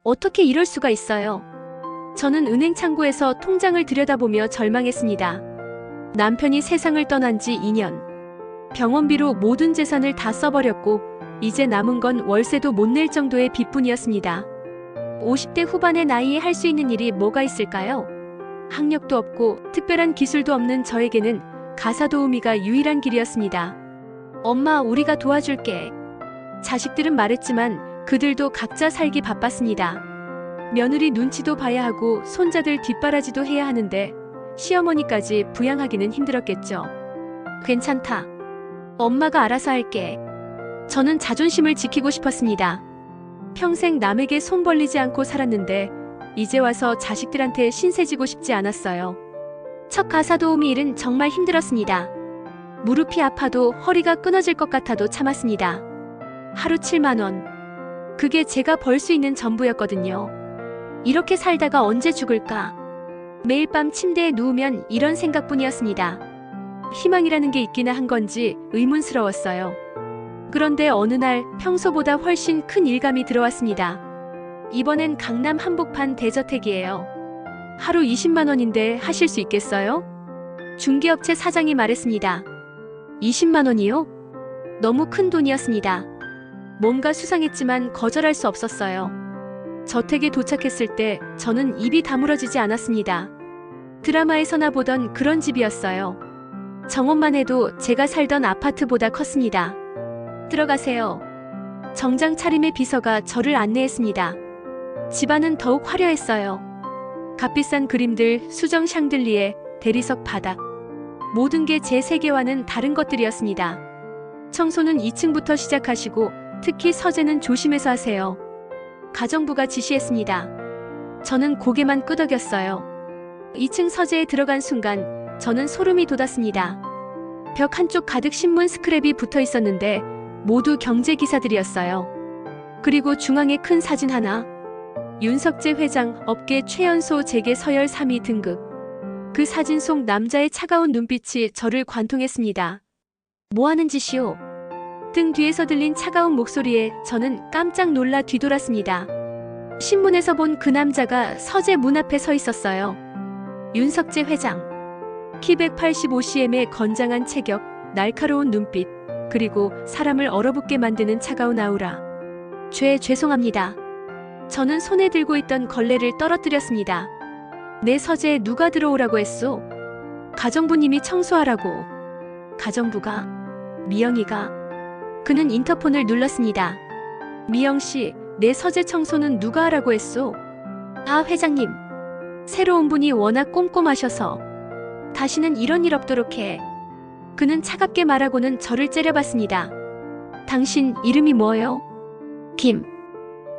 어떻게 이럴 수가 있어요? 저는 은행 창구에서 통장을 들여다보며 절망했습니다. 남편이 세상을 떠난 지 2년. 병원비로 모든 재산을 다 써버렸고 이제 남은 건 월세도 못 낼 정도의 빚뿐이었습니다. 50대 후반의 나이에 할 수 있는 일이 뭐가 있을까요? 학력도 없고 특별한 기술도 없는 저에게는 가사도우미가 유일한 길이었습니다. 엄마, 우리가 도와줄게. 자식들은 말했지만 그들도 각자 살기 바빴습니다. 며느리 눈치도 봐야 하고 손자들 뒷바라지도 해야 하는데 시어머니까지 부양하기는 힘들었겠죠. 괜찮다. 엄마가 알아서 할게. 저는 자존심을 지키고 싶었습니다. 평생 남에게 손 벌리지 않고 살았는데 이제 와서 자식들한테 신세지고 싶지 않았어요. 첫 가사도우미 일은 정말 힘들었습니다. 무릎이 아파도 허리가 끊어질 것 같아도 참았습니다. 하루 7만 원. 그게 제가 벌 수 있는 전부였거든요. 이렇게 살다가 언제 죽을까? 매일 밤 침대에 누우면 이런 생각뿐이었습니다. 희망이라는 게 있기나 한 건지 의문스러웠어요. 그런데 어느 날 평소보다 훨씬 큰 일감이 들어왔습니다. 이번엔 강남 한복판 대저택이에요. 하루 20만 원인데 하실 수 있겠어요? 중개업체 사장이 말했습니다. 20만 원이요? 너무 큰 돈이었습니다. 뭔가 수상했지만 거절할 수 없었어요. 저택에 도착했을 때 저는 입이 다물어지지 않았습니다. 드라마에서나 보던 그런 집이었어요. 정원만 해도 제가 살던 아파트보다 컸습니다. 들어가세요. 정장 차림의 비서가 저를 안내했습니다. 집안은 더욱 화려했어요. 값비싼 그림들, 수정 샹들리에, 대리석 바닥. 모든 게 제 세계와는 다른 것들이었습니다. 청소는 2층부터 시작하시고 특히 서재는 조심해서 하세요. 가정부가 지시했습니다. 저는 고개만 끄덕였어요. 2층 서재에 들어간 순간 저는 소름이 돋았습니다. 벽 한쪽 가득 신문 스크랩이 붙어 있었는데 모두 경제 기사들이었어요. 그리고 중앙에 큰 사진 하나. 윤석재 회장 업계 최연소 재계 서열 3위 등급. 그 사진 속 남자의 차가운 눈빛이 저를 관통했습니다. 뭐 하는 짓이오? 등 뒤에서 들린 차가운 목소리에 저는 깜짝 놀라 뒤돌았습니다. 신문에서 본 그 남자가 서재 문 앞에 서 있었어요. 윤석재 회장. 키 185cm의 건장한 체격, 날카로운 눈빛, 그리고 사람을 얼어붙게 만드는 차가운 아우라. 죄송합니다. 저는 손에 들고 있던 걸레를 떨어뜨렸습니다. 내 서재에 누가 들어오라고 했소? 가정부님이 청소하라고. 가정부가? 미영이가? 그는 인터폰을 눌렀습니다. 미영씨, 내 서재 청소는 누가 하라고 했소? 아, 회장님. 새로운 분이 워낙 꼼꼼하셔서. 다시는 이런 일 없도록 해. 그는 차갑게 말하고는 저를 째려봤습니다. 당신 이름이 뭐예요?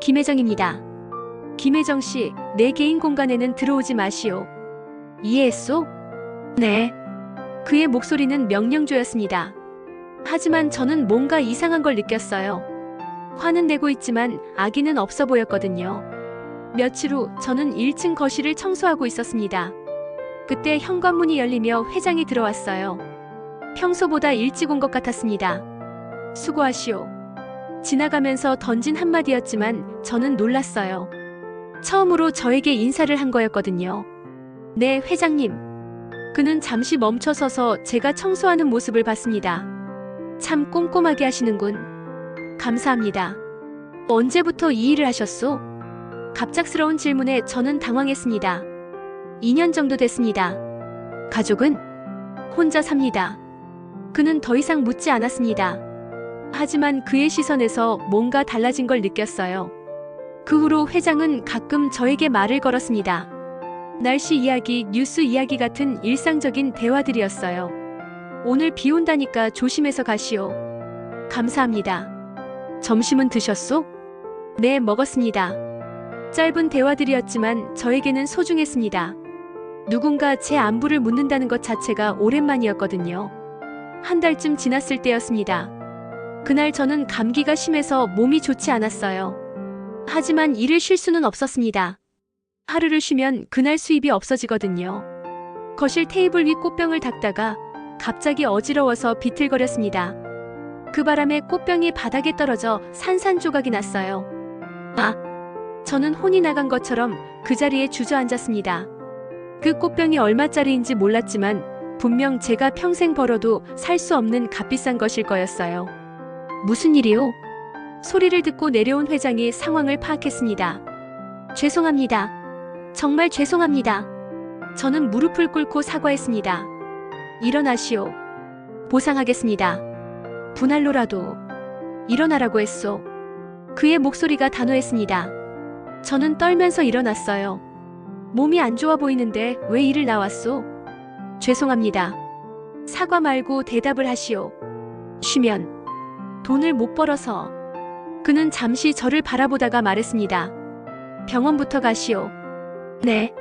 김혜정입니다. 김혜정씨, 내 개인 공간에는 들어오지 마시오. 이해했소? 네. 그의 목소리는 명령조였습니다. 하지만 저는 뭔가 이상한 걸 느꼈어요. 화는 내고 있지만 악의는 없어 보였거든요. 며칠 후 저는 1층 거실을 청소하고 있었습니다. 그때 현관문이 열리며 회장이 들어왔어요. 평소보다 일찍 온 것 같았습니다. 수고하시오. 지나가면서 던진 한마디였지만 저는 놀랐어요. 처음으로 저에게 인사를 한 거였거든요. 네, 회장님. 그는 잠시 멈춰서서 제가 청소하는 모습을 봤습니다. 참 꼼꼼하게 하시는군. 감사합니다. 언제부터 이 일을 하셨소? 갑작스러운 질문에 저는 당황했습니다. 2년 정도 됐습니다. 가족은? 혼자 삽니다. 그는 더 이상 묻지 않았습니다. 하지만 그의 시선에서 뭔가 달라진 걸 느꼈어요. 그 후로 회장은 가끔 저에게 말을 걸었습니다. 날씨 이야기, 뉴스 이야기 같은 일상적인 대화들이었어요. 오늘 비 온다니까 조심해서 가시오. 감사합니다. 점심은 드셨소? 네, 먹었습니다. 짧은 대화들이었지만 저에게는 소중했습니다. 누군가 제 안부를 묻는다는 것 자체가 오랜만이었거든요. 한 달쯤 지났을 때였습니다. 그날 저는 감기가 심해서 몸이 좋지 않았어요. 하지만 일을 쉴 수는 없었습니다. 하루를 쉬면 그날 수입이 없어지거든요. 거실 테이블 위 꽃병을 닦다가 갑자기 어지러워서 비틀거렸습니다. 그 바람에 꽃병이 바닥에 떨어져 산산조각이 났어요. 아! 저는 혼이 나간 것처럼 그 자리에 주저앉았습니다. 그 꽃병이 얼마짜리인지 몰랐지만 분명 제가 평생 벌어도 살 수 없는 값비싼 것일 거였어요. 무슨 일이요? 소리를 듣고 내려온 회장이 상황을 파악했습니다. 죄송합니다. 정말 죄송합니다. 저는 무릎을 꿇고 사과했습니다. 일어나시오. 보상하겠습니다. 분할로라도 일어나라고 했소. 그의 목소리가 단호했습니다. 저는 떨면서 일어났어요. 몸이 안 좋아 보이는데 왜 일을 나왔소? 죄송합니다. 사과 말고 대답을 하시오. 쉬면 돈을 못 벌어서. 그는 잠시 저를 바라보다가 말했습니다. 병원부터 가시오. 네.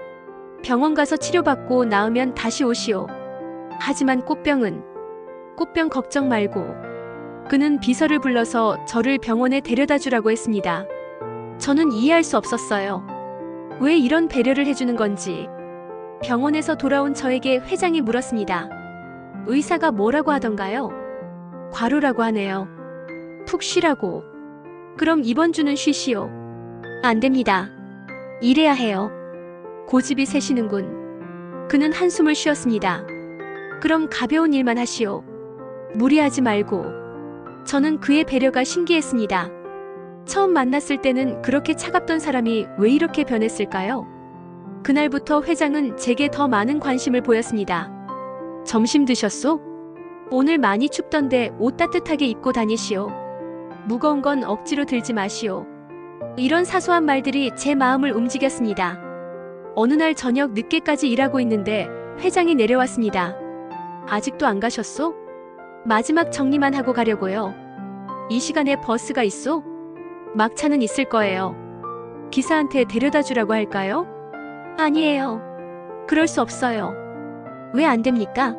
병원 가서 치료받고 나으면 다시 오시오. 하지만 꽃병 걱정 말고. 그는 비서를 불러서 저를 병원에 데려다 주라고 했습니다. 저는 이해할 수 없었어요. 왜 이런 배려를 해주는 건지. 병원에서 돌아온 저에게 회장이 물었습니다. 의사가 뭐라고 하던가요? 과로라고 하네요. 푹 쉬라고. 그럼 이번 주는 쉬시오. 안 됩니다. 일해야 해요. 고집이 세시는군. 그는 한숨을 쉬었습니다. 그럼 가벼운 일만 하시오. 무리하지 말고. 저는 그의 배려가 신기했습니다. 처음 만났을 때는 그렇게 차갑던 사람이 왜 이렇게 변했을까요? 그날부터 회장은 제게 더 많은 관심을 보였습니다. 점심 드셨소? 오늘 많이 춥던데 옷 따뜻하게 입고 다니시오. 무거운 건 억지로 들지 마시오. 이런 사소한 말들이 제 마음을 움직였습니다. 어느 날 저녁 늦게까지 일하고 있는데 회장이 내려왔습니다. 아직도 안 가셨소? 마지막 정리만 하고 가려고요. 이 시간에 버스가 있소? 막차는 있을 거예요. 기사한테 데려다 주라고 할까요? 아니에요. 그럴 수 없어요. 왜 안 됩니까?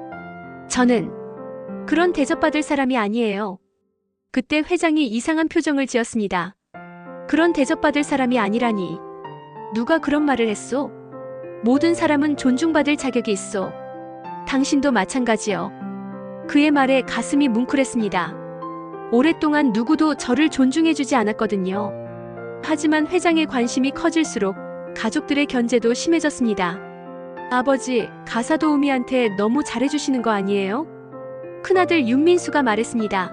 저는 그런 대접받을 사람이 아니에요. 그때 회장이 이상한 표정을 지었습니다. 그런 대접받을 사람이 아니라니. 누가 그런 말을 했소? 모든 사람은 존중받을 자격이 있어. 당신도 마찬가지요. 그의 말에 가슴이 뭉클했습니다. 오랫동안 누구도 저를 존중해주지 않았거든요. 하지만 회장의 관심이 커질수록 가족들의 견제도 심해졌습니다. 아버지, 가사도우미한테 너무 잘해주시는 거 아니에요? 큰아들 윤민수가 말했습니다.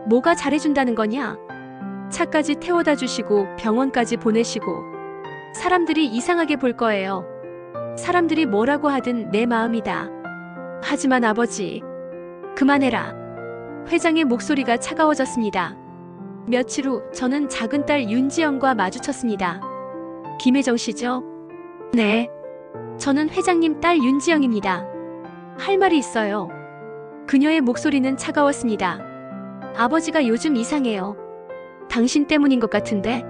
뭐가 잘해준다는 거냐? 차까지 태워다 주시고 병원까지 보내시고. 사람들이 이상하게 볼 거예요. 사람들이 뭐라고 하든 내 마음이다. 하지만 아버지, 그만해라. 회장의 목소리가 차가워졌습니다. 며칠 후 저는 작은 딸 윤지영과 마주쳤습니다. 김혜정 씨죠? 네. 저는 회장님 딸 윤지영입니다. 할 말이 있어요. 그녀의 목소리는 차가웠습니다. 아버지가 요즘 이상해요. 당신 때문인 것 같은데?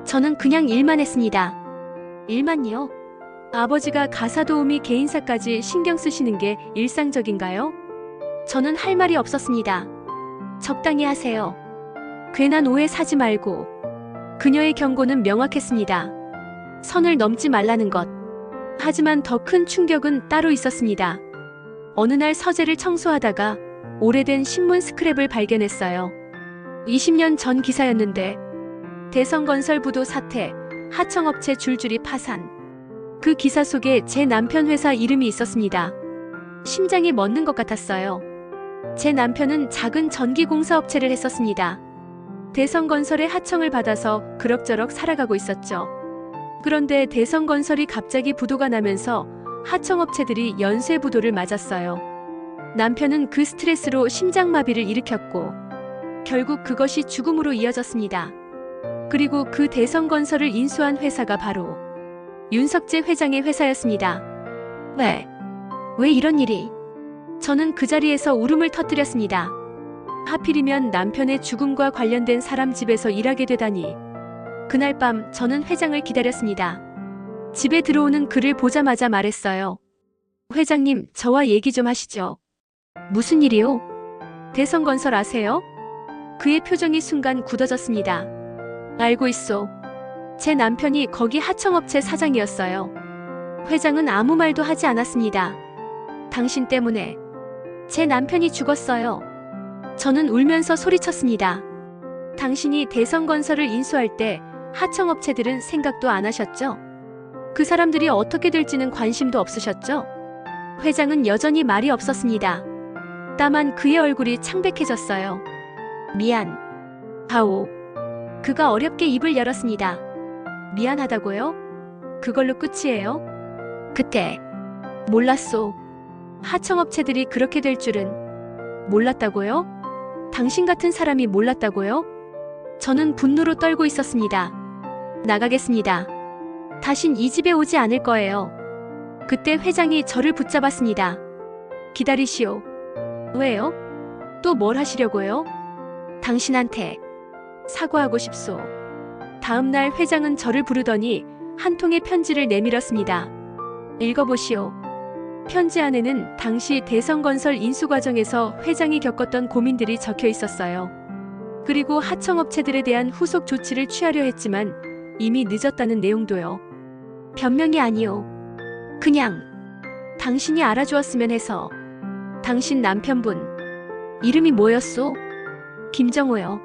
저는 그냥 일만 했습니다. 일만요? 아버지가 가사도우미 개인사까지 신경 쓰시는 게 일상적인가요? 저는 할 말이 없었습니다. 적당히 하세요. 괜한 오해 사지 말고. 그녀의 경고는 명확했습니다. 선을 넘지 말라는 것. 하지만 더 큰 충격은 따로 있었습니다. 어느 날 서재를 청소하다가 오래된 신문 스크랩을 발견했어요. 20년 전 기사였는데 대성건설 부도 사태, 하청업체 줄줄이 파산. 그 기사 속에 제 남편 회사 이름이 있었습니다. 심장이 멎는 것 같았어요. 제 남편은 작은 전기공사업체를 했었습니다. 대성건설의 하청을 받아서 그럭저럭 살아가고 있었죠. 그런데 대성건설이 갑자기 부도가 나면서 하청업체들이 연쇄부도를 맞았어요. 남편은 그 스트레스로 심장마비를 일으켰고 결국 그것이 죽음으로 이어졌습니다. 그리고 그 대성건설을 인수한 회사가 바로 윤석재 회장의 회사였습니다. 왜 이런 일이? 저는 그 자리에서 울음을 터뜨렸습니다. 하필이면 남편의 죽음과 관련된 사람 집에서 일하게 되다니. 그날 밤 저는 회장을 기다렸습니다. 집에 들어오는 그를 보자마자 말했어요. 회장님, 저와 얘기 좀 하시죠. 무슨 일이요? 대성건설 아세요? 그의 표정이 순간 굳어졌습니다. 알고 있소. 제 남편이 거기 하청업체 사장이었어요. 회장은 아무 말도 하지 않았습니다. 당신 때문에 제 남편이 죽었어요. 저는 울면서 소리쳤습니다. 당신이 대성건설을 인수할 때 하청업체들은 생각도 안 하셨죠? 그 사람들이 어떻게 될지는 관심도 없으셨죠? 회장은 여전히 말이 없었습니다. 다만 그의 얼굴이 창백해졌어요. 미안. 하오. 그가 어렵게 입을 열었습니다. 미안하다고요? 그걸로 끝이에요? 그때 몰랐소. 하청업체들이 그렇게 될 줄은. 몰랐다고요? 당신 같은 사람이 몰랐다고요? 저는 분노로 떨고 있었습니다. 나가겠습니다. 다신 이 집에 오지 않을 거예요. 그때 회장이 저를 붙잡았습니다. 기다리시오. 왜요? 또 뭘 하시려고요? 당신한테 사과하고 싶소. 다음 날 회장은 저를 부르더니 한 통의 편지를 내밀었습니다. 읽어보시오. 편지 안에는 당시 대성건설 인수 과정에서 회장이 겪었던 고민들이 적혀 있었어요. 그리고 하청업체들에 대한 후속 조치를 취하려 했지만 이미 늦었다는 내용도요. 변명이 아니오. 그냥 당신이 알아주었으면 해서. 당신 남편분 이름이 뭐였소? 김정호요.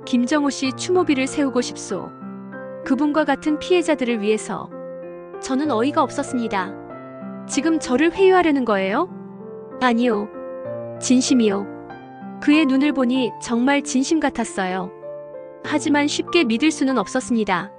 김정호 씨 추모비를 세우고 싶소. 그분과 같은 피해자들을 위해서. 저는 어이가 없었습니다. 지금 저를 회유하려는 거예요? 아니요. 진심이요. 그의 눈을 보니 정말 진심 같았어요. 하지만 쉽게 믿을 수는 없었습니다.